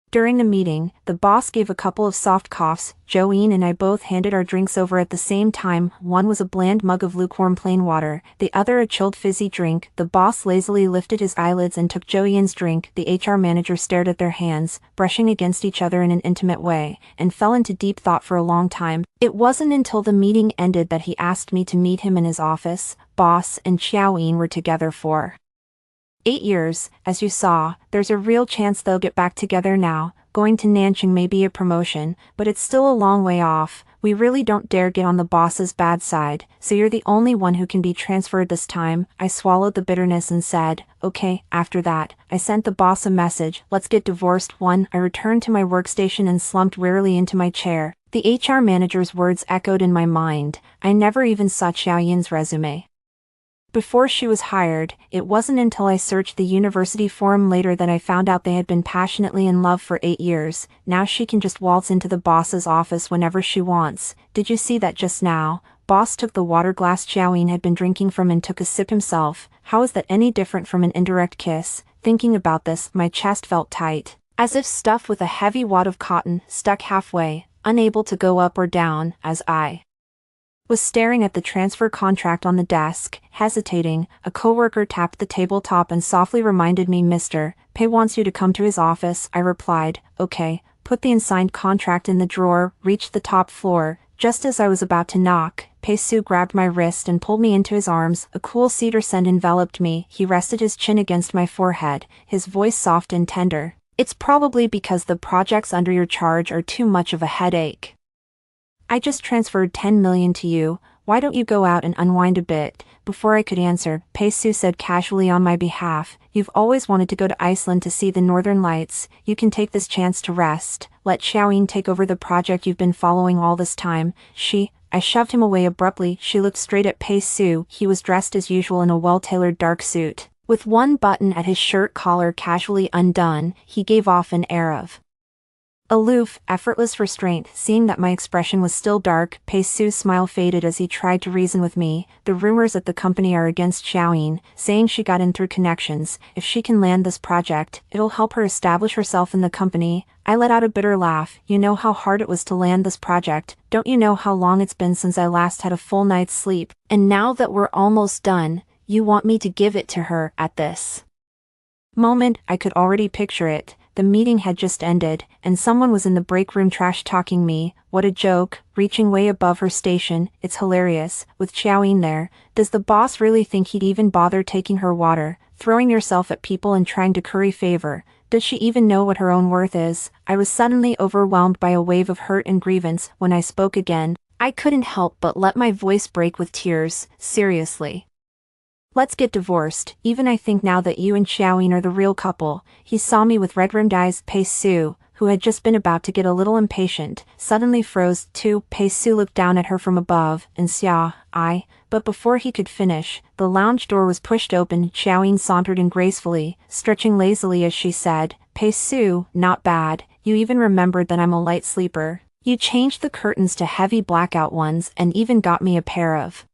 During the meeting, the boss gave a couple of soft coughs. Joanne and I both handed our drinks over at the same time. One was a bland mug of lukewarm plain water, the other a chilled fizzy drink. The boss lazily lifted his eyelids and took Joanne's drink. The HR manager stared at their hands, brushing against each other in an intimate way, and fell into deep thought for a long time. It wasn't until the meeting ended that he asked me to meet him in his office. Boss and Joanne were together for 8 years, as you saw. There's a real chance they'll get back together now. Going to Nanjing may be a promotion, but it's still a long way off. We really don't dare get on the boss's bad side, so you're the only one who can be transferred this time. I swallowed the bitterness and said, okay. After that, I sent the boss a message, let's get divorced. 1. I returned to my workstation and slumped wearily into my chair. The HR manager's words echoed in my mind. I never even saw Xiaoyin's resume before she was hired. It wasn't until I searched the university forum later that I found out they had been passionately in love for 8 years. Now she can just waltz into the boss's office whenever she wants. Did you see that just now? Boss took the water glass Xiaoyin had been drinking from and took a sip himself. How is that any different from an indirect kiss? Thinking about this, my chest felt tight, as if stuffed with a heavy wad of cotton, stuck halfway, unable to go up or down. As I was staring at the transfer contract on the desk, hesitating, a coworker tapped the tabletop and softly reminded me, Mr. Pei wants you to come to his office. I replied, okay, put the unsigned contract in the drawer, reached the top floor. Just as I was about to knock, Pei Su grabbed my wrist and pulled me into his arms. A cool cedar scent enveloped me. He rested his chin against my forehead, his voice soft and tender. It's probably because the projects under your charge are too much of a headache. I just transferred 10 million to you. Why don't you go out and unwind a bit? Before I could answer, Pei Su said casually on my behalf, you've always wanted to go to Iceland to see the northern lights. You can take this chance to rest. Let Xiaoyin take over the project you've been following all this time. I shoved him away abruptly. She looked straight at Pei Su. He was dressed as usual in a well-tailored dark suit, with one button at his shirt collar casually undone. He gave off an air of aloof, effortless restraint. Seeing that my expression was still dark, Pei Su's smile faded as he tried to reason with me. The rumors at the company are against Xiaoyin, saying she got in through connections. If she can land this project, it'll help her establish herself in the company. I let out a bitter laugh. You know how hard it was to land this project. Don't you know how long it's been since I last had a full night's sleep? And now that we're almost done, you want me to give it to her? At this moment, I could already picture it. The meeting had just ended, and someone was in the break room trash-talking me. What a joke, reaching way above her station. It's hilarious, with Xiaoyin there. Does the boss really think he'd even bother taking her water? Throwing yourself at people and trying to curry favor. Does she even know what her own worth is? I was suddenly overwhelmed by a wave of hurt and grievance. When I spoke again, I couldn't help but let my voice break with tears. Seriously, let's get divorced. Even I think now that you and Xiaoyin are the real couple. He saw me with red-rimmed eyes. Pei Su, who had just been about to get a little impatient, suddenly froze too. Pei Su looked down at her from above, and but before he could finish, the lounge door was pushed open. Xiaoyin sauntered in gracefully, stretching lazily as she said, Pei Su, not bad. You even remembered that I'm a light sleeper. You changed the curtains to heavy blackout ones and even got me a pair of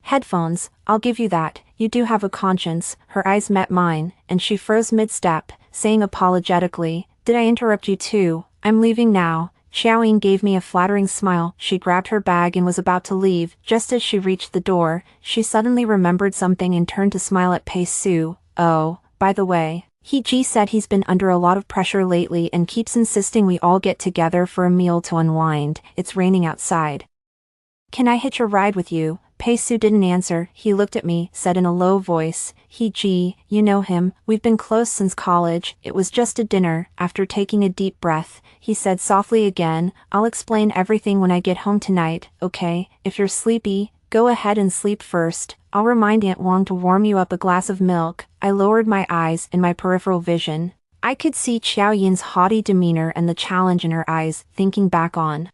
headphones. I'll give you that. You do have a conscience. Her eyes met mine, and she froze mid-step, saying apologetically, did I interrupt you too? I'm leaving now. Xiaoyin gave me a flattering smile. She grabbed her bag and was about to leave. Just as she reached the door, she suddenly remembered something and turned to smile at Pei Su. Oh, by the way, He said he's been under a lot of pressure lately and keeps insisting we all get together for a meal to unwind. It's raining outside. Can I hitch a ride with you? Pei Su didn't answer. He looked at me, said in a low voice, you know him, we've been close since college. It was just a dinner. After taking a deep breath, he said softly again, I'll explain everything when I get home tonight, okay? If you're sleepy, go ahead and sleep first. I'll remind Aunt Wong to warm you up a glass of milk. I lowered my eyes. In my peripheral vision, I could see Xiaoyin's haughty demeanor and the challenge in her eyes. Thinking back on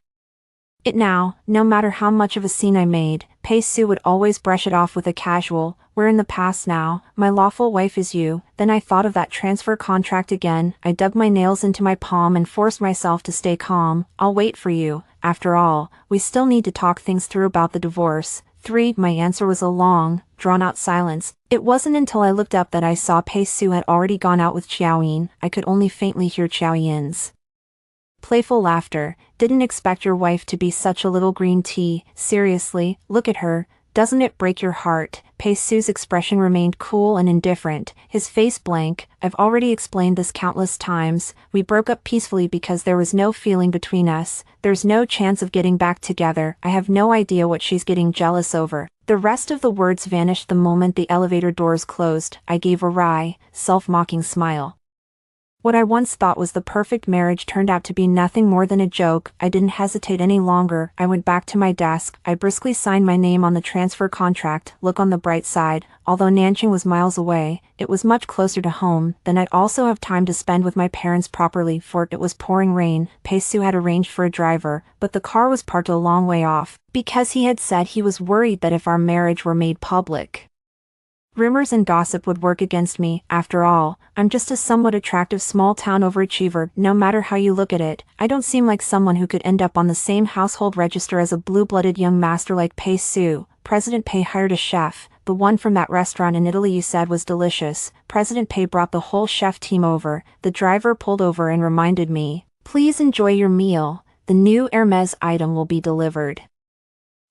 it now, no matter how much of a scene I made, Pei Su would always brush it off with a casual, we're in the past now, my lawful wife is you. Then I thought of that transfer contract again. I dug my nails into my palm and forced myself to stay calm. I'll wait for you. After all, we still need to talk things through about the divorce. 3. My answer was a long, drawn-out silence. It wasn't until I looked up that I saw Pei Su had already gone out with Xiao Yin. I could only faintly hear Xiao Yin's playful laughter. Didn't expect your wife to be such a little green tea. Seriously, look at her. Doesn't it break your heart? Pei Su's expression remained cool and indifferent, his face blank. I've already explained this countless times. We broke up peacefully because there was no feeling between us. There's no chance of getting back together. I have no idea what she's getting jealous over. The rest of the words vanished the moment the elevator doors closed. I gave a wry, self-mocking smile. What I once thought was the perfect marriage turned out to be nothing more than a joke. I didn't hesitate any longer. I went back to my desk. I briskly signed my name on the transfer contract. Look on the bright side, although Nanjing was miles away, it was much closer to home. Then I'd also have time to spend with my parents properly, for it was pouring rain. Pei Su had arranged for a driver, but the car was parked a long way off, because he had said he was worried that if our marriage were made public, rumors and gossip would work against me. After all, I'm just a somewhat attractive small-town overachiever. No matter how you look at it, I don't seem like someone who could end up on the same household register as a blue-blooded young master like Pei Su. President Pei hired a chef, the one from that restaurant in Italy you said was delicious. President Pei brought the whole chef team over. The driver pulled over and reminded me, "Please enjoy your meal. The new Hermes item will be delivered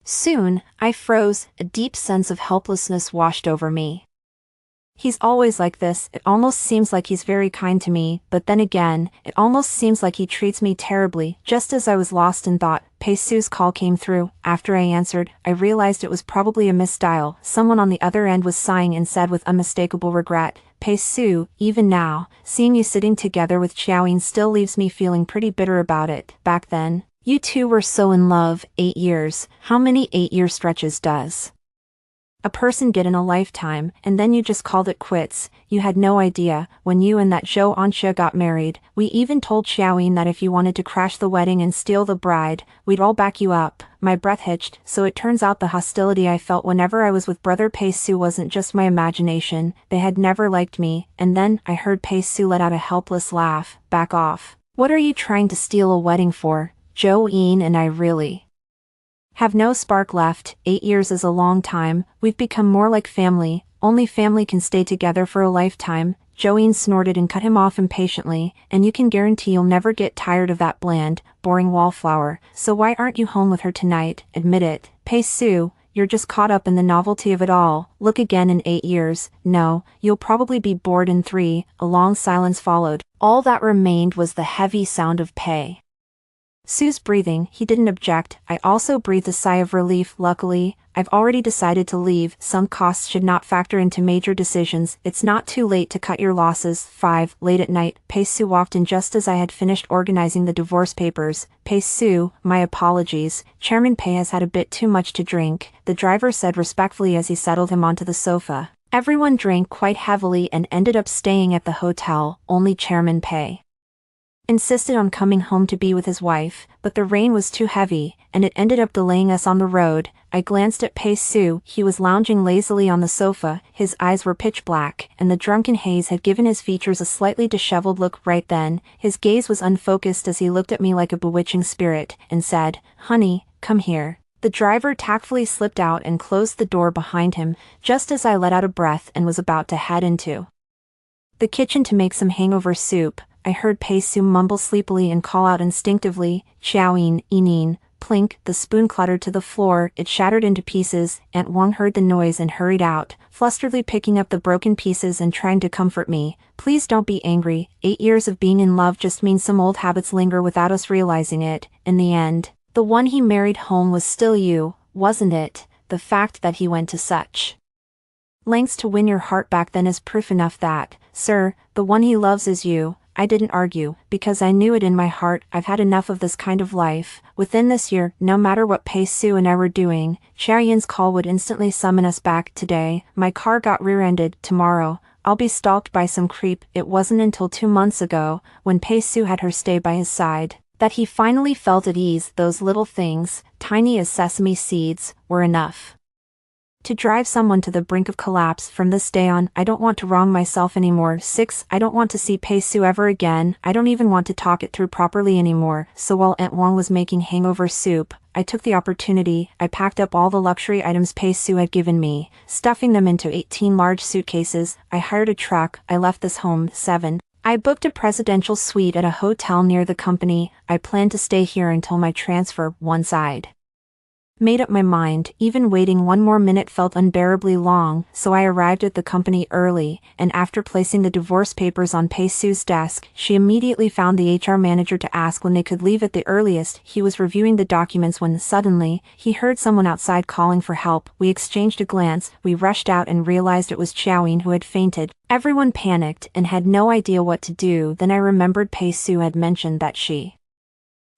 soon." I froze. A deep sense of helplessness washed over me. He's always like this. It almost seems like he's very kind to me, but then again, it almost seems like he treats me terribly. Just as I was lost in thought, Pei Su's call came through. After I answered, I realized it was probably a misdial. Someone on the other end was sighing and said with unmistakable regret, "Pei Su, even now, seeing you sitting together with Xiao Yin still leaves me feeling pretty bitter about it. Back then, you two were so in love. 8 years. How many 8-year stretches does a person get in a lifetime, and then you just called it quits? You had no idea. When you and that Zhou Anxia got married, we even told Xiao Yin that if you wanted to crash the wedding and steal the bride, we'd all back you up." My breath hitched. So it turns out the hostility I felt whenever I was with brother Pei Su wasn't just my imagination. They had never liked me. And then I heard Pei Su let out a helpless laugh. "Back off. What are you trying to steal a wedding for? Zhou Yin and I really have no spark left. 8 years is a long time. We've become more like family. Only family can stay together for a lifetime." Zhou Yin snorted and cut him off impatiently. "And you can guarantee you'll never get tired of that bland, boring wallflower. So why aren't you home with her tonight? Admit it. Pei Su, you're just caught up in the novelty of it all. Look again in 8 years. No, you'll probably be bored in 3. A long silence followed. All that remained was the heavy sound of Pei Su's breathing. He didn't object. I also breathed a sigh of relief. Luckily, I've already decided to leave. Sunk costs should not factor into major decisions. It's not too late to cut your losses. 5. Late at night, Pei Su walked in just as I had finished organizing the divorce papers. "Pei Su, my apologies. Chairman Pei has had a bit too much to drink," the driver said respectfully as he settled him onto the sofa. Everyone drank quite heavily and ended up staying at the hotel. Only Chairman Pei insisted on coming home to be with his wife, but the rain was too heavy, and it ended up delaying us on the road. I glanced at Pei Su. He was lounging lazily on the sofa, his eyes were pitch black, and the drunken haze had given his features a slightly disheveled look. Right then, his gaze was unfocused as he looked at me like a bewitching spirit, and said, "Honey, come here." The driver tactfully slipped out and closed the door behind him, just as I let out a breath and was about to head into the kitchen to make some hangover soup. I heard Pei Su mumble sleepily and call out instinctively, "Xiao Yin, Yinin." Plink, the spoon clattered to the floor, it shattered into pieces. Aunt Wang heard the noise and hurried out, flusteredly picking up the broken pieces and trying to comfort me. "Please don't be angry. 8 years of being in love just means some old habits linger without us realizing it. In the end, the one he married home was still you, wasn't it? The fact that he went to such lengths to win your heart back then is proof enough that, sir, the one he loves is you." I didn't argue, because I knew it in my heart. I've had enough of this kind of life. Within this year, no matter what Pei Su and I were doing, Xiao Yin's call would instantly summon us back. Today, my car got rear-ended. Tomorrow, I'll be stalked by some creep. It wasn't until 2 months ago, when Pei Su had her stay by his side, that he finally felt at ease. Those little things, tiny as sesame seeds, were enough To drive someone to the brink of collapse. From this day on, I don't want to wrong myself anymore. 6. I don't want to see Pei Su ever again. I don't even want to talk it through properly anymore. So while Aunt Wong was making hangover soup, I took the opportunity. I packed up all the luxury items Pei Su had given me, stuffing them into 18 large suitcases. I hired a truck. I left this home. 7. I booked a presidential suite at a hotel near the company. I planned to stay here until my transfer. Once I'd made up my mind, even waiting one more minute felt unbearably long, so I arrived at the company early, and after placing the divorce papers on Pei Su's desk, she immediately found the HR manager to ask when they could leave at the earliest. He was reviewing the documents when suddenly, he heard someone outside calling for help. We exchanged a glance, we rushed out and realized it was Xiaoyin who had fainted. Everyone panicked and had no idea what to do. Then I remembered Pei Su had mentioned that she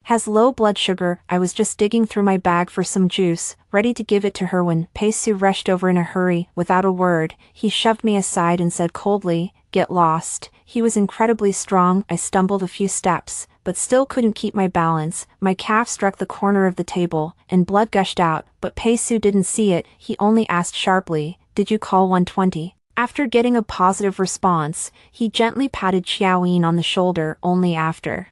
has low blood sugar. I was just digging through my bag for some juice, ready to give it to her when Pei Su rushed over in a hurry. Without a word, he shoved me aside and said coldly, "Get lost." He was incredibly strong. I stumbled a few steps, but still couldn't keep my balance. My calf struck the corner of the table, and blood gushed out, but Pei Su didn't see it. He only asked sharply, "Did you call 120? After getting a positive response, he gently patted Xiaoyin on the shoulder. Only after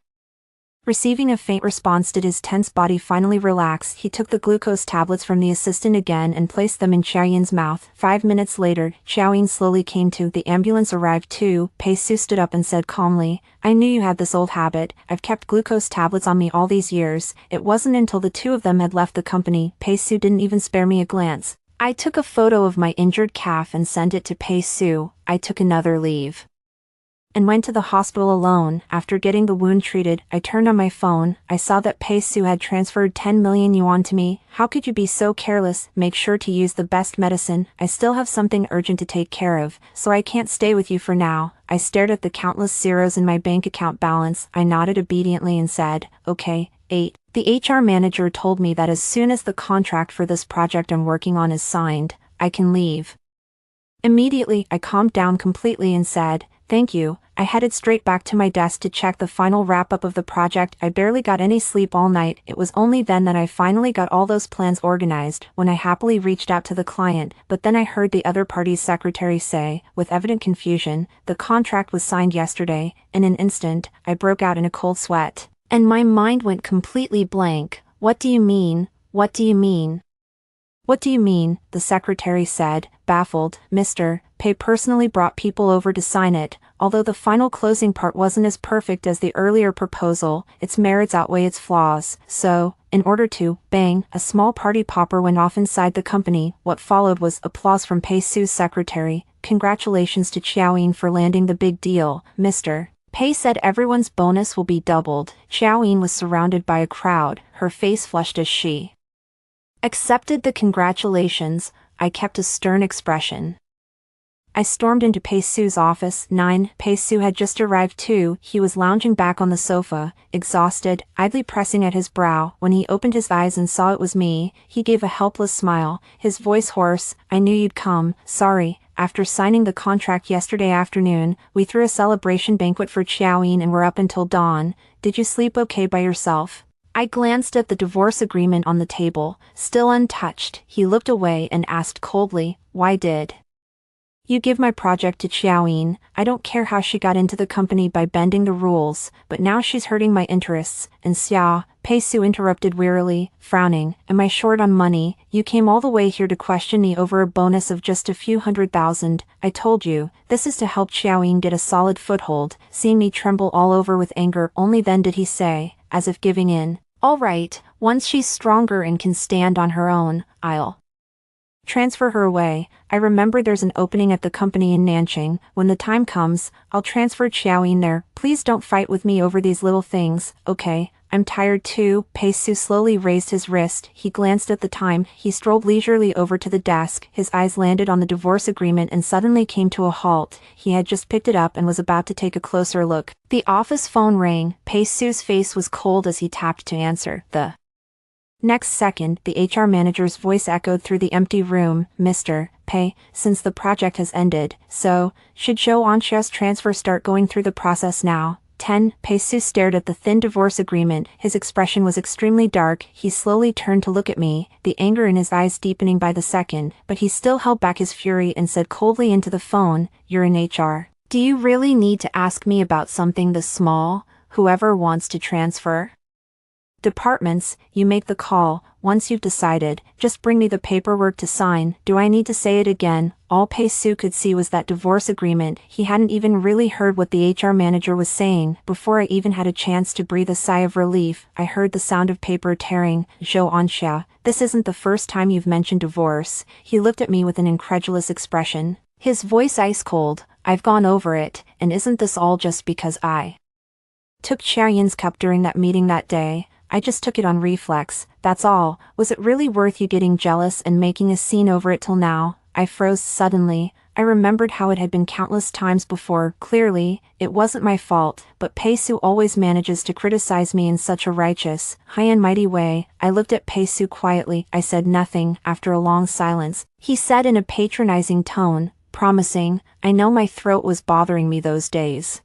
receiving a faint response did his tense body finally relax. He took the glucose tablets from the assistant again and placed them in Xiaoyin's mouth. 5 minutes later, Xiaoyin slowly came to. The ambulance arrived too. Pei Su stood up and said calmly, "I knew you had this old habit. I've kept glucose tablets on me all these years." It wasn't until the two of them had left the company. Pei Su didn't even spare me a glance. I took a photo of my injured calf and sent it to Pei Su. I took another leave and went to the hospital alone. After getting the wound treated, I turned on my phone. I saw that Pei Su had transferred 10 million yuan to me. How could you be so careless? Make sure to use the best medicine. I still have something urgent to take care of, so I can't stay with you for now. I stared at the countless zeros in my bank account balance. I nodded obediently and said, "Okay." 8. The HR manager told me that as soon as the contract for this project I'm working on is signed, I can leave. Immediately, I calmed down completely and said, "Thank you." I headed straight back to my desk to check the final wrap-up of the project. I barely got any sleep all night. It was only then that I finally got all those plans organized, when I happily reached out to the client. But then I heard the other party's secretary say, with evident confusion, "The contract was signed yesterday." In an instant, I broke out in a cold sweat, and my mind went completely blank. "What do you mean? What do you mean? What do you mean?" the secretary said, baffled. "Mr. Pei personally brought people over to sign it. Although the final closing part wasn't as perfect as the earlier proposal, its merits outweigh its flaws. So, in order to, bang, a small party popper went off inside the company." What followed was applause from Pei Su's secretary. "Congratulations to Xiaoyin for landing the big deal, Mr. Pei said everyone's bonus will be doubled." Xiaoyin was surrounded by a crowd, her face flushed as she accepted the congratulations. I kept a stern expression. I stormed into Pei Su's office. 9. Pei Su had just arrived too. He was lounging back on the sofa, exhausted, idly pressing at his brow. When he opened his eyes and saw it was me, he gave a helpless smile, his voice hoarse. "I knew you'd come. Sorry. After signing the contract yesterday afternoon, we threw a celebration banquet for Xiaoyin and were up until dawn. Did you sleep okay by yourself?" I glanced at the divorce agreement on the table, still untouched. He looked away and asked coldly, "Why did you give my project to Xiaoyin? I don't care how she got into the company by bending the rules, but now she's hurting my interests." "And Xia," Pei Su interrupted wearily, frowning, "am I short on money? You came all the way here to question me over a bonus of just a few 100,000. I told you, this is to help Xiaoyin get a solid foothold." Seeing me tremble all over with anger, only then did he say, as if giving in, "All right, once she's stronger and can stand on her own, I'll transfer her away. I remember there's an opening at the company in Nanjing. When the time comes, I'll transfer Xiaoyin there. Please don't fight with me over these little things, okay? I'm tired too." Pei Su slowly raised his wrist. He glanced at the time. He strolled leisurely over to the desk. His eyes landed on the divorce agreement and suddenly came to a halt. He had just picked it up and was about to take a closer look. The office phone rang. Pei Su's face was cold as he tapped to answer. The next second, the HR manager's voice echoed through the empty room. "Mr. Pei, since the project has ended, so, should Zhou Anxia's transfer start going through the process now?" 10. Pei Su stared at the thin divorce agreement. His expression was extremely dark. He slowly turned to look at me, the anger in his eyes deepening by the second, but he still held back his fury and said coldly into the phone, "You're in HR. Do you really need to ask me about something this small? Whoever wants to transfer departments, you make the call. Once you've decided, just bring me the paperwork to sign." Do I need to say it again? All Pei Su could see was that divorce agreement. He hadn't even really heard what the HR manager was saying. Before I even had a chance to breathe a sigh of relief, I heard the sound of paper tearing. "Zhou Anxia, this isn't the first time you've mentioned divorce." He looked at me with an incredulous expression, his voice ice cold. "I've gone over it, and isn't this all just because I took Xiaoyin's cup during that meeting that day? I just took it on reflex, that's all. Was it really worth you getting jealous and making a scene over it till now?" I froze suddenly. I remembered how it had been countless times before. Clearly, it wasn't my fault, but Pei Su always manages to criticize me in such a righteous, high and mighty way. I looked at Pei Su quietly. I said nothing. After a long silence, he said in a patronizing tone, promising, "I know my throat was bothering me those days.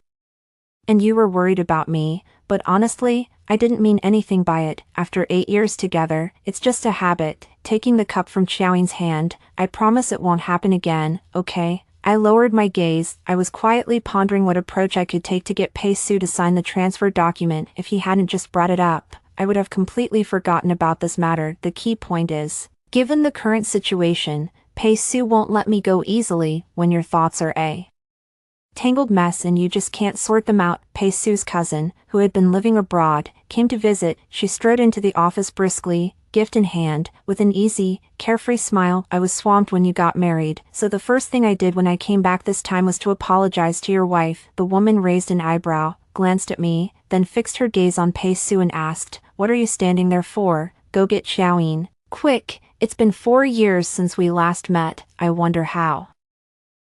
And you were worried about me, but honestly, I didn't mean anything by it. After 8 years together, it's just a habit." Taking the cup from Xiaoyin's hand, "I promise it won't happen again, okay?" I lowered my gaze. I was quietly pondering what approach I could take to get Pei Su to sign the transfer document. If he hadn't just brought it up, I would have completely forgotten about this matter. The key point is, given the current situation, Pei Su won't let me go easily when your thoughts are a tangled mess and you just can't sort them out. Pei Su's cousin, who had been living abroad, came to visit. She strode into the office briskly, gift in hand, with an easy, carefree smile. "I was swamped when you got married, so the first thing I did when I came back this time was to apologize to your wife." The woman raised an eyebrow, glanced at me, then fixed her gaze on Pei Su and asked, "What are you standing there for? Go get Xiaoyin. Quick, it's been 4 years since we last met. I wonder how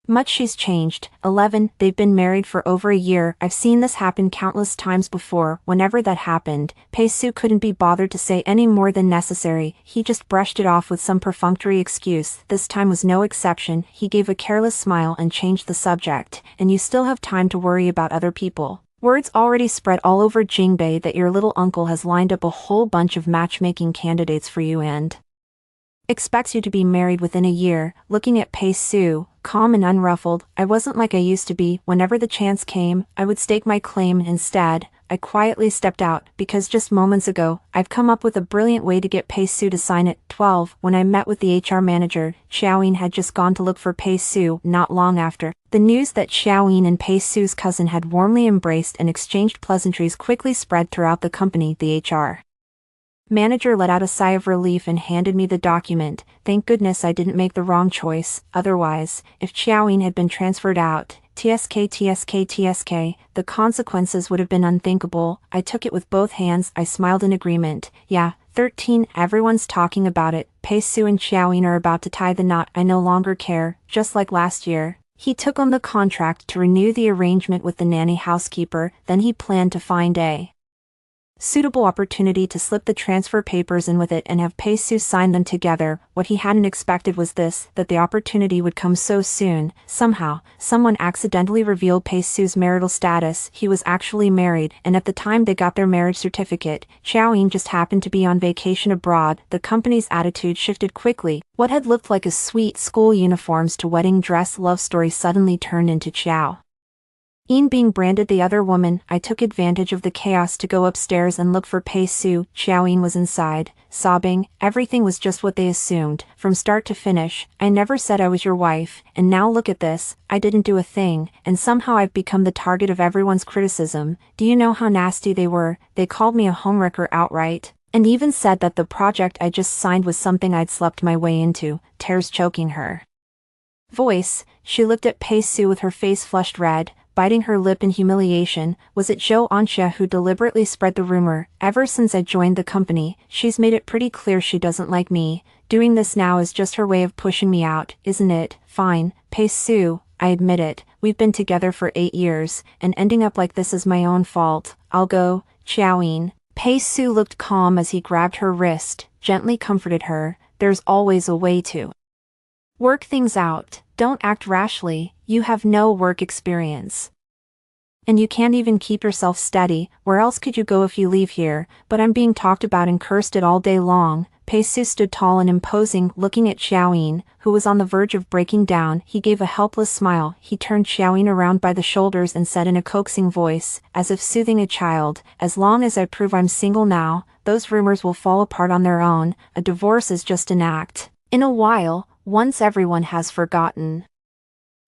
much she's changed." 11. They've been married for over a year. I've seen this happen countless times before. Whenever that happened, Pei Su couldn't be bothered to say any more than necessary. He just brushed it off with some perfunctory excuse. This time was no exception. He gave a careless smile and changed the subject. "And you still have time to worry about other people. Word's already spread all over Jingbei that your little uncle has lined up a whole bunch of matchmaking candidates for you and expects you to be married within a year." Looking at Pei Su, calm and unruffled, I wasn't like I used to be. Whenever the chance came, I would stake my claim. Instead, I quietly stepped out, because just moments ago, I've come up with a brilliant way to get Pei Su to sign it. 12. When I met with the HR manager, Xiaoyin had just gone to look for Pei Su. Not long after, the news that Xiaoyin and Pei Su's cousin had warmly embraced and exchanged pleasantries quickly spread throughout the company. The HR manager let out a sigh of relief and handed me the document. Thank goodness I didn't make the wrong choice. Otherwise, if Xiaoyin had been transferred out, TSK, the consequences would have been unthinkable. I took it with both hands. I smiled in agreement. Yeah. 13. Everyone's talking about it. Pei Su and Xiaoyin are about to tie the knot. I no longer care. Just like last year, he took on the contract to renew the arrangement with the nanny housekeeper. Then he planned to find a suitable opportunity to slip the transfer papers in with it and have Pei Su sign them together. What he hadn't expected was this, that the opportunity would come so soon. Somehow, someone accidentally revealed Pei Su's marital status. He was actually married, and at the time they got their marriage certificate, Xiaoyin just happened to be on vacation abroad. The company's attitude shifted quickly. What had looked like a sweet school uniforms to wedding dress love story suddenly turned into Xiao Yin being branded the other woman. I took advantage of the chaos to go upstairs and look for Pei Su. Xiaoyin was inside, sobbing. Everything was just what they assumed, from start to finish. "I never said I was your wife, and now look at this. I didn't do a thing, and somehow I've become the target of everyone's criticism. Do you know how nasty they were? They called me a homewrecker outright, and even said that the project I just signed was something I'd slept my way into." Tears choking her voice, she looked at Pei Su with her face flushed red, biting her lip in humiliation. "Was it Zhou Anxia who deliberately spread the rumor? Ever since I joined the company, she's made it pretty clear she doesn't like me. Doing this now is just her way of pushing me out, isn't it?" "Fine, Pei Su, I admit it. We've been together for 8 years, and ending up like this is my own fault. I'll go, Xiaoyin." Pei Su looked calm as he grabbed her wrist, gently comforted her. "There's always a way to work things out. Don't act rashly. You have no work experience." And you can't even keep yourself steady. Where else could you go if you leave here? But I'm being talked about and cursed at all day long." Pei Su stood tall and imposing, looking at Xiaoyin, who was on the verge of breaking down. He gave a helpless smile. He turned Xiaoyin around by the shoulders and said in a coaxing voice, as if soothing a child, "As long as I prove I'm single now, those rumors will fall apart on their own. A divorce is just an act. In a while, once everyone has forgotten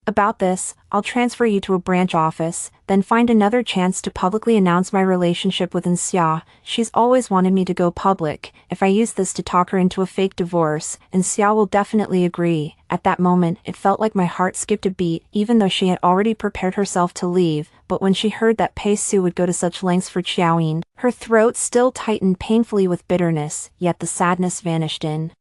about this, I'll transfer you to a branch office, then find another chance to publicly announce my relationship with Xia. She's always wanted me to go public. If I use this to talk her into a fake divorce, Xia will definitely agree." At that moment, it felt like my heart skipped a beat, even though she had already prepared herself to leave. But when she heard that Pei Su would go to such lengths for Xiaoyin, her throat still tightened painfully with bitterness, yet the sadness vanished in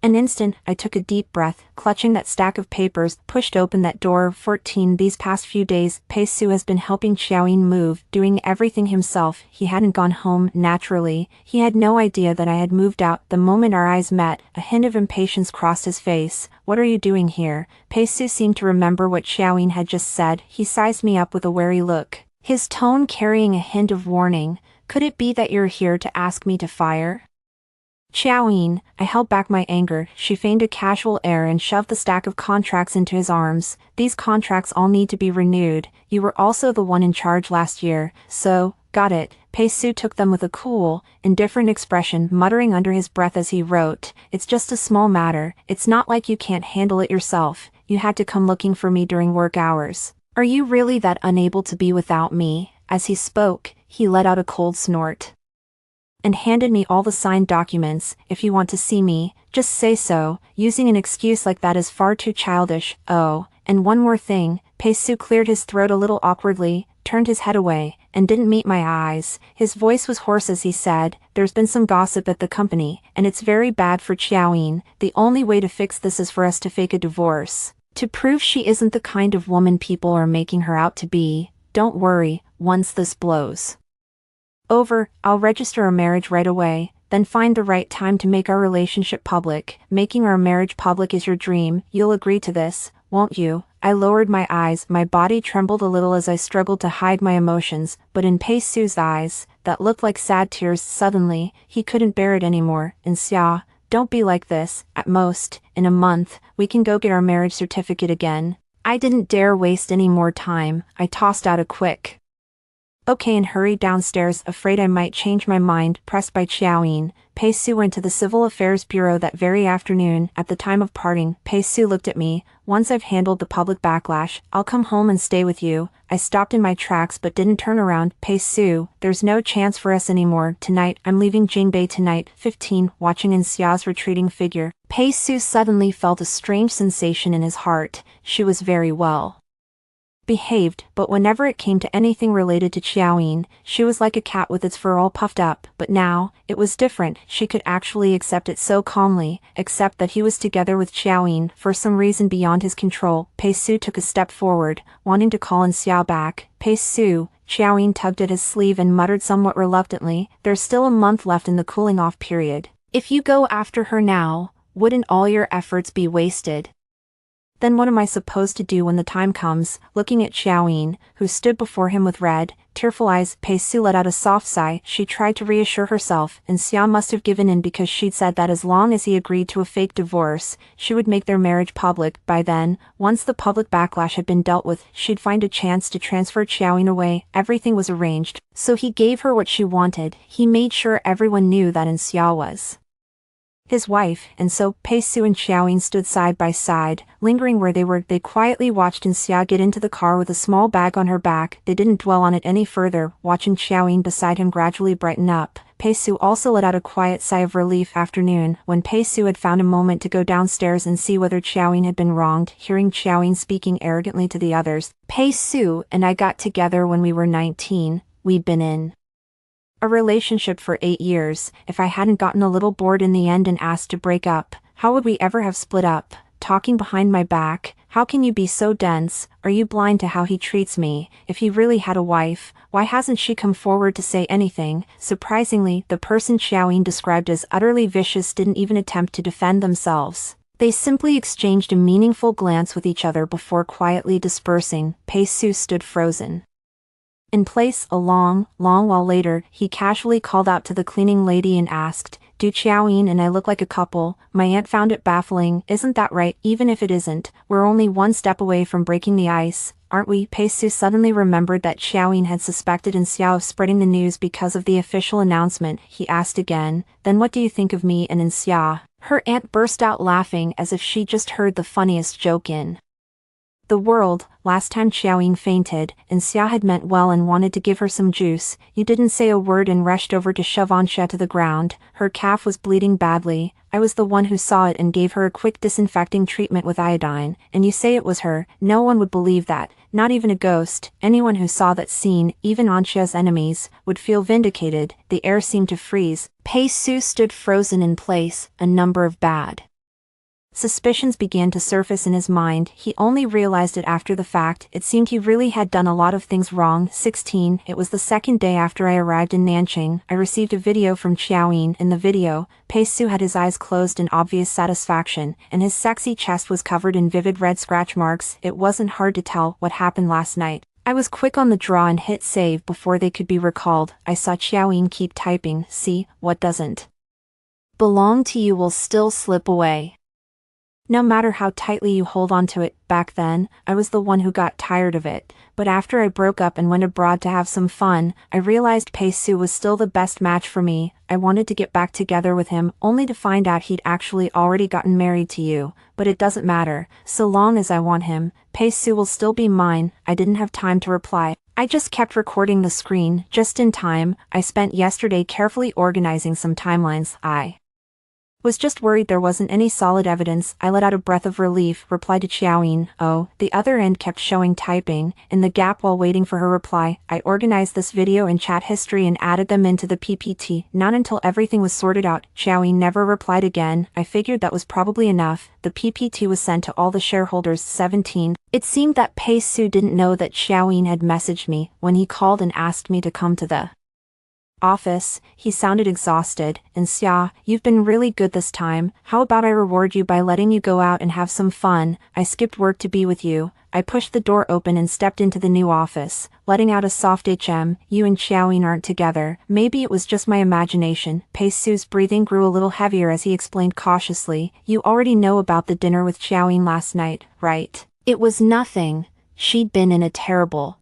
an instant. I took a deep breath, clutching that stack of papers, pushed open that door. 14 These past few days, Pei Su has been helping Xiaoyin move, doing everything himself. He hadn't gone home, naturally. He had no idea that I had moved out. The moment our eyes met, a hint of impatience crossed his face. "What are you doing here?" Pei Su seemed to remember what Xiaoyin had just said. He sized me up with a wary look, his tone carrying a hint of warning. "Could it be that you're here to ask me to fire Xiaoyin?" I held back my anger. She feigned a casual air and shoved the stack of contracts into his arms. "These contracts all need to be renewed. You were also the one in charge last year, so, got it." Pei Su took them with a cool, indifferent expression, muttering under his breath as he wrote, "It's just a small matter. It's not like you can't handle it yourself. You had to come looking for me during work hours. Are you really that unable to be without me?" As he spoke, he let out a cold snort and handed me all the signed documents. "If you want to see me, just say so. Using an excuse like that is far too childish. Oh, and one more thing." Pei Su cleared his throat a little awkwardly, turned his head away, and didn't meet my eyes. His voice was hoarse as he said, "There's been some gossip at the company, and it's very bad for Xiaoyin. The only way to fix this is for us to fake a divorce, to prove she isn't the kind of woman people are making her out to be. Don't worry, once this blows over, I'll register our marriage right away, then find the right time to make our relationship public. Making our marriage public is your dream. You'll agree to this, won't you?" I lowered my eyes. My body trembled a little as I struggled to hide my emotions, but in Pei Su's eyes, that looked like sad tears. Suddenly, he couldn't bear it anymore. "Xia, don't be like this. At most, in a month, we can go get our marriage certificate again." I didn't dare waste any more time. I tossed out a quick "okay" and hurried downstairs, afraid I might change my mind. Pressed by Xiaoyin, Pei Su went to the Civil Affairs Bureau that very afternoon. At the time of parting, Pei Su looked at me. "Once I've handled the public backlash, I'll come home and stay with you." I stopped in my tracks but didn't turn around. "Pei Su, there's no chance for us anymore. Tonight, I'm leaving Jingbei tonight." 15 Watching Xia's retreating figure, Pei Su suddenly felt a strange sensation in his heart. She was very well behaved, but whenever it came to anything related to Xiaoyin, she was like a cat with its fur all puffed up. But now, it was different. She could actually accept it so calmly, accept that he was together with Xiaoyin for some reason beyond his control. Pei Su took a step forward, wanting to call Xia back. "Pei Su," Xiaoyin tugged at his sleeve and muttered somewhat reluctantly, "there's still a month left in the cooling-off period. If you go after her now, wouldn't all your efforts be wasted? Then what am I supposed to do when the time comes?" Looking at Xiaoyin, who stood before him with red, tearful eyes, Pei Su let out a soft sigh. She tried to reassure herself, and Xia must have given in because she'd said that as long as he agreed to a fake divorce, she would make their marriage public. By then, once the public backlash had been dealt with, she'd find a chance to transfer Xiaoyin away. Everything was arranged, so he gave her what she wanted. He made sure everyone knew that Xia was his wife, and so Pei Su and Xiaoyin stood side by side, lingering where they were. They quietly watched Xia get into the car with a small bag on her back. They didn't dwell on it any further, watching Xiaoyin beside him gradually brighten up. Pei Su also let out a quiet sigh of relief. Afternoon, when Pei Su had found a moment to go downstairs and see whether Xiaoyin had been wronged, hearing Xiaoyin speaking arrogantly to the others, "Pei Su and I got together when we were 19, we'd been in a relationship for 8 years. If I hadn't gotten a little bored in the end and asked to break up, how would we ever have split up? Talking behind my back? How can you be so dense? Are you blind to how he treats me? If he really had a wife, why hasn't she come forward to say anything?" Surprisingly, the person Xiaoyin described as utterly vicious didn't even attempt to defend themselves. They simply exchanged a meaningful glance with each other before quietly dispersing. Pei Su stood frozen, In place, a long while later, he casually called out to the cleaning lady and asked, "Do Xiaoyin and I look like a couple?" My aunt found it baffling. "Isn't that right? Even if it isn't, we're only one step away from breaking the ice, aren't we?" Pei Su suddenly remembered that Xiaoyin had suspected Xiao of spreading the news because of the official announcement. He asked again, "Then what do you think of me and Xiao?" Her aunt burst out laughing as if she just heard the funniest joke in the world. Last time Xiaoyin fainted, and Xia had meant well and wanted to give her some juice. You didn't say a word and rushed over to shove Anxia to the ground. Her calf was bleeding badly. I was the one who saw it and gave her a quick disinfecting treatment with iodine, and you say it was her. No one would believe that, not even a ghost. Anyone who saw that scene, even Anxia's enemies, would feel vindicated. The air seemed to freeze. Pei Su stood frozen in place. A number of bad suspicions began to surface in his mind. He only realized it after the fact. It seemed he really had done a lot of things wrong. 16. It was the second day after I arrived in Nanqing. I received a video from Xiaoyin. In the video, Pei Su had his eyes closed in obvious satisfaction, and his sexy chest was covered in vivid red scratch marks. It wasn't hard to tell what happened last night. I was quick on the draw and hit save before they could be recalled. I saw Xiaoyin keep typing. See, what doesn't belong to you will still slip away, no matter how tightly you hold on to it. Back then, I was the one who got tired of it, but after I broke up and went abroad to have some fun, I realized Pei Su was still the best match for me. I wanted to get back together with him, only to find out he'd actually already gotten married to you. But it doesn't matter, so long as I want him, Pei Su will still be mine. I didn't have time to reply. I just kept recording the screen, just in time. I spent yesterday carefully organizing some timelines. I was just worried there wasn't any solid evidence. I let out a breath of relief, replied to Xiaoyin. Oh, the other end kept showing typing. In the gap while waiting for her reply, I organized this video and chat history and added them into the PPT. Not until everything was sorted out. Xiaoyin never replied again. I figured that was probably enough. The PPT was sent to all the shareholders. 17. It seemed that Pei Su didn't know that Xiaoyin had messaged me when he called and asked me to come to the office. He sounded exhausted. "And Xia, you've been really good this time. How about I reward you by letting you go out and have some fun? I skipped work to be with you." I pushed the door open and stepped into the new office, letting out a soft "HM, you and Xiaoyin aren't together." Maybe it was just my imagination. Pei Su's breathing grew a little heavier as he explained cautiously, "You already know about the dinner with Xiaoyin last night, right?" It was nothing. She'd been in a terrible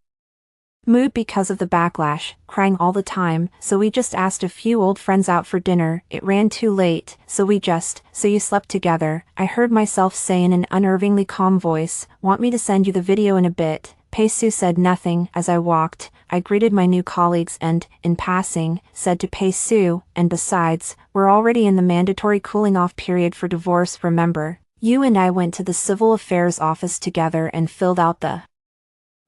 mood because of the backlash, crying all the time, so we just asked a few old friends out for dinner. It ran too late, so you slept together. I heard myself say in an unnervingly calm voice, "Want me to send you the video in a bit?" Pei Su said nothing. As I walked, I greeted my new colleagues and, in passing, said to Pei Su, "And besides, we're already in the mandatory cooling off period for divorce, remember? You and I went to the civil affairs office together and filled out the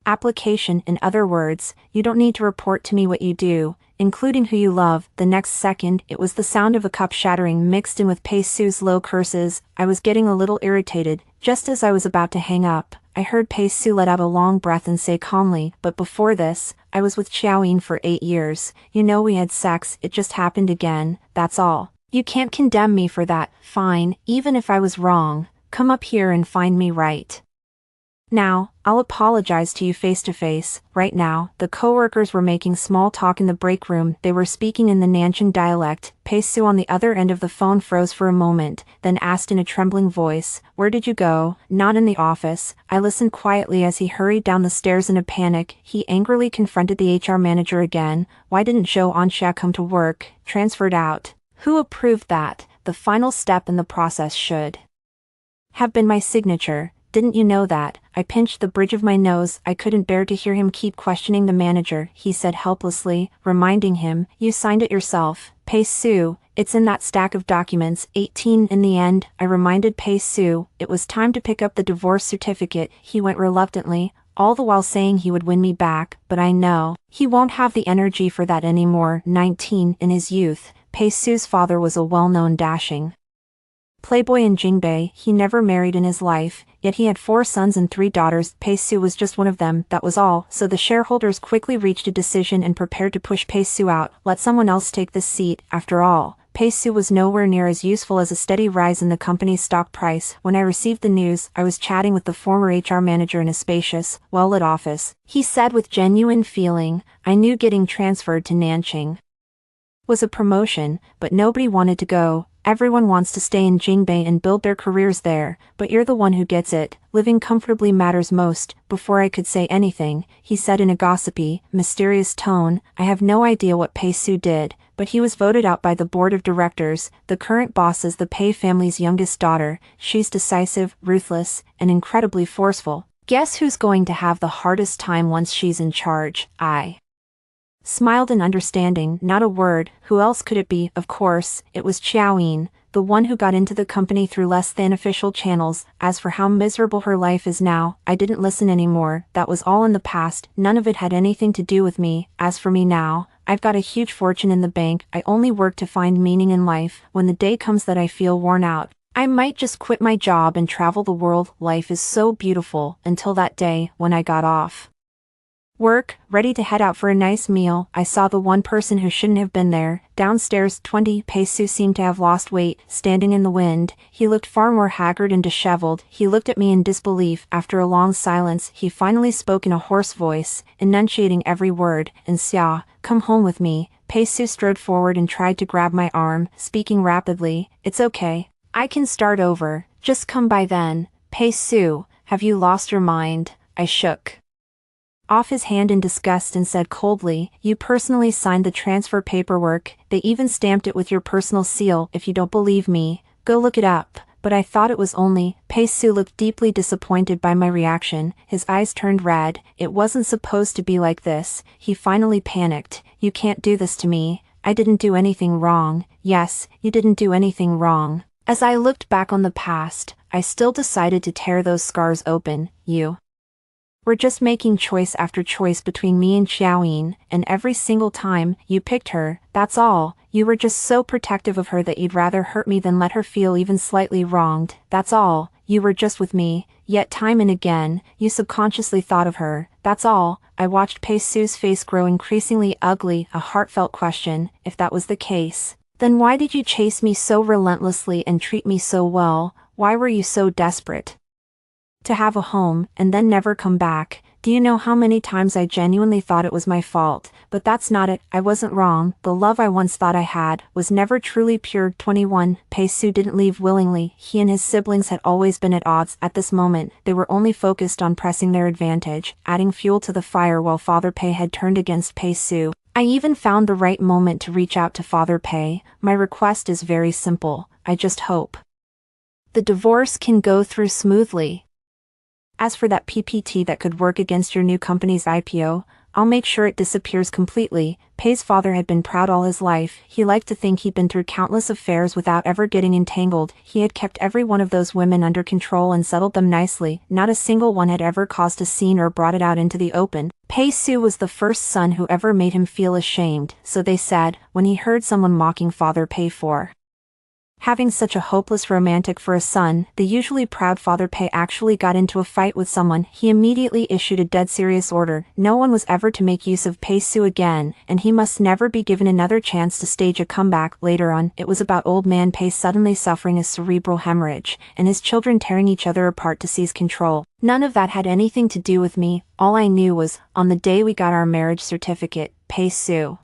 application. In other words, you don't need to report to me what you do, including who you love." The next second, it was the sound of a cup shattering mixed in with Pei Su's low curses. I was getting a little irritated. Just as I was about to hang up, I heard Pei Su let out a long breath and say calmly, "But before this, I was with Xiaoyin for 8 years. You know, we had sex, it just happened again, that's all. You can't condemn me for that." "Fine, even if I was wrong, come up here and find me right now. I'll apologize to you face to face." Right now, the coworkers were making small talk in the break room. They were speaking in the Nanjing dialect. Pei Su on the other end of the phone froze for a moment, then asked in a trembling voice, "Where did you go?" "Not in the office." I listened quietly as he hurried down the stairs in a panic. He angrily confronted the HR manager again. "Why didn't Zhou Anxia come to work? Transferred out. Who approved that? The final step in the process should have been my signature. Didn't you know that?" I pinched the bridge of my nose. I couldn't bear to hear him keep questioning the manager. He said helplessly, reminding him, "You signed it yourself, Pei Su. It's in that stack of documents." 18. In the end, I reminded Pei Su it was time to pick up the divorce certificate. He went reluctantly, all the while saying he would win me back, but I know he won't have the energy for that anymore. 19. In his youth, Pei Su's father was a well-known dashing playboy in Jingbei. He never married in his life, yet he had 4 sons and 3 daughters. Pei Su was just one of them, that was all. So the shareholders quickly reached a decision and prepared to push Pei Su out. Let someone else take this seat. After all, Pei-Su was nowhere near as useful as a steady rise in the company's stock price. When I received the news, I was chatting with the former HR manager in a spacious, well-lit office. He said with genuine feeling, "I knew getting transferred to Nanjing was a promotion, but nobody wanted to go. Everyone wants to stay in Jingbei and build their careers there, but you're the one who gets it. Living comfortably matters most." Before I could say anything, he said in a gossipy, mysterious tone, "I have no idea what Pei-Su did, but he was voted out by the board of directors. The current boss is the Pei family's youngest daughter. She's decisive, ruthless, and incredibly forceful. Guess who's going to have the hardest time once she's in charge?" I smiled in understanding. Not a word. Who else could it be? Of course, it was Qiaoyin, the one who got into the company through less than official channels. As for how miserable her life is now, I didn't listen anymore. That was all in the past. None of it had anything to do with me. As for me now, I've got a huge fortune in the bank. I only work to find meaning in life. When the day comes that I feel worn out, I might just quit my job and travel the world. Life is so beautiful. Until that day, when I got off work, ready to head out for a nice meal, I saw the one person who shouldn't have been there. Downstairs, 20, Pei-Su seemed to have lost weight, standing in the wind. He looked far more haggard and disheveled. He looked at me in disbelief. After a long silence, he finally spoke in a hoarse voice, enunciating every word. "Xia, come home with me." Pei-Su strode forward and tried to grab my arm, speaking rapidly. "It's okay. I can start over. Just come by then." "Pei-Su, have you lost your mind?" I shook off his hand in disgust and said coldly, "You personally signed the transfer paperwork. They even stamped it with your personal seal. If you don't believe me, go look it up." But I thought it was only. Pei-Su looked deeply disappointed by my reaction. His eyes turned red. "It wasn't supposed to be like this." He finally panicked. "You can't do this to me. I didn't do anything wrong." "Yes, you didn't do anything wrong." As I looked back on the past, I still decided to tear those scars open. "You we're just making choice after choice between me and Qiaoyin, and every single time, you picked her. That's all. You were just so protective of her that you'd rather hurt me than let her feel even slightly wronged. That's all. You were just with me, yet time and again, you subconsciously thought of her. That's all." I watched Pei-Su's face grow increasingly ugly, a heartfelt question. "If that was the case, then why did you chase me so relentlessly and treat me so well? Why were you so desperate to have a home, and then never come back? Do you know how many times I genuinely thought it was my fault? But that's not it. I wasn't wrong. The love I once thought I had was never truly pure." 21. Pei-Su didn't leave willingly. He and his siblings had always been at odds. At this moment, they were only focused on pressing their advantage, adding fuel to the fire while Father Pei had turned against Pei-Su. I even found the right moment to reach out to Father Pei. "My request is very simple. I just hope the divorce can go through smoothly. As for that PPT that could work against your new company's IPO, I'll make sure it disappears completely." Pei's father had been proud all his life. He liked to think he'd been through countless affairs without ever getting entangled. He had kept every one of those women under control and settled them nicely. Not a single one had ever caused a scene or brought it out into the open. Pei-Su was the first son who ever made him feel ashamed, so they said, when he heard someone mocking Father Pei for having such a hopeless romantic for a son. The usually proud Father Pei actually got into a fight with someone. He immediately issued a dead serious order. No one was ever to make use of Pei-Su again, and he must never be given another chance to stage a comeback. Later on, it was about old man Pei suddenly suffering a cerebral hemorrhage, and his children tearing each other apart to seize control. None of that had anything to do with me. All I knew was, on the day we got our marriage certificate, Pei-Su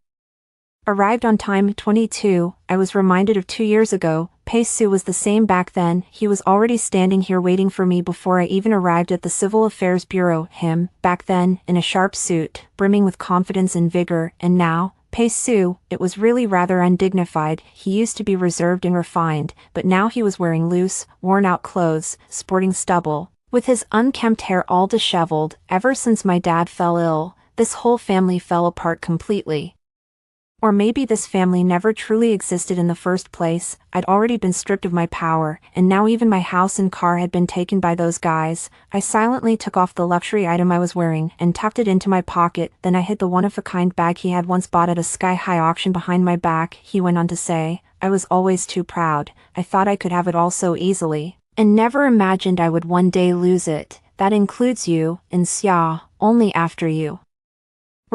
arrived on time. 22. I was reminded of 2 years ago. Pei-Su was the same back then. He was already standing here waiting for me before I even arrived at the Civil Affairs Bureau. Him, back then, in a sharp suit, brimming with confidence and vigor, and now, Pei-Su, it was really rather undignified. He used to be reserved and refined, but now he was wearing loose, worn-out clothes, sporting stubble, with his unkempt hair all disheveled. Ever since my dad fell ill, this whole family fell apart completely. Or maybe this family never truly existed in the first place. I'd already been stripped of my power, and now even my house and car had been taken by those guys. I silently took off the luxury item I was wearing and tucked it into my pocket. Then I hid the one-of-a-kind bag he had once bought at a sky-high auction behind my back. He went on to say, "I was always too proud. I thought I could have it all so easily, and never imagined I would one day lose it. That includes you, and Xia, only after you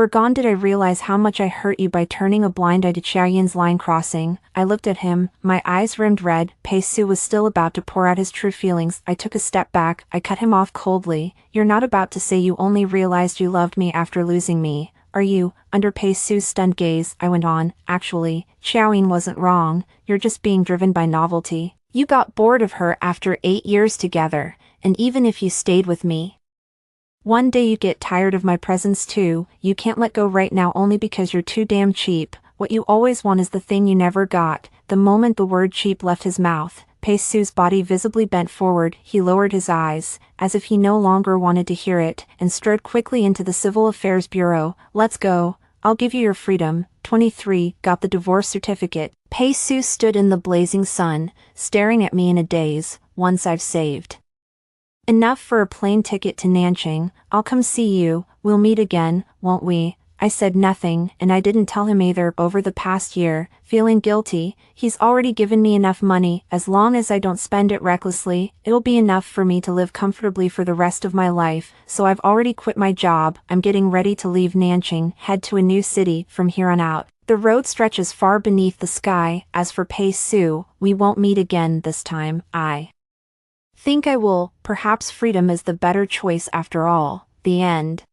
We're gone. Did I realize how much I hurt you by turning a blind eye to Qiaoyin's line crossing? I looked at him, my eyes rimmed red. Pei Su was still about to pour out his true feelings. I took a step back. I cut him off coldly. You're not about to say you only realized you loved me after losing me, are you? Under Pei Su's stunned gaze, I went on. Actually, Qiaoyin wasn't wrong. You're just being driven by novelty. You got bored of her after 8 years together, and even if you stayed with me, one day you'd get tired of my presence too. You can't let go right now only because you're too damn cheap. What you always want is the thing you never got. The moment the word cheap left his mouth, Pei Su's body visibly bent forward. He lowered his eyes, as if he no longer wanted to hear it, and strode quickly into the Civil Affairs Bureau. Let's go. I'll give you your freedom. 23. Got the divorce certificate. Pei Su stood in the blazing sun, staring at me in a daze. Once I've saved enough for a plane ticket to Nanjing, I'll come see you. We'll meet again, won't we? I said nothing, and I didn't tell him either. Over the past year, feeling guilty, he's already given me enough money. As long as I don't spend it recklessly, it'll be enough for me to live comfortably for the rest of my life. So I've already quit my job. I'm getting ready to leave Nanjing, head to a new city. From here on out, the road stretches far beneath the sky. As for Pei Su, we won't meet again this time. I think I will. Perhaps freedom is the better choice after all. The end.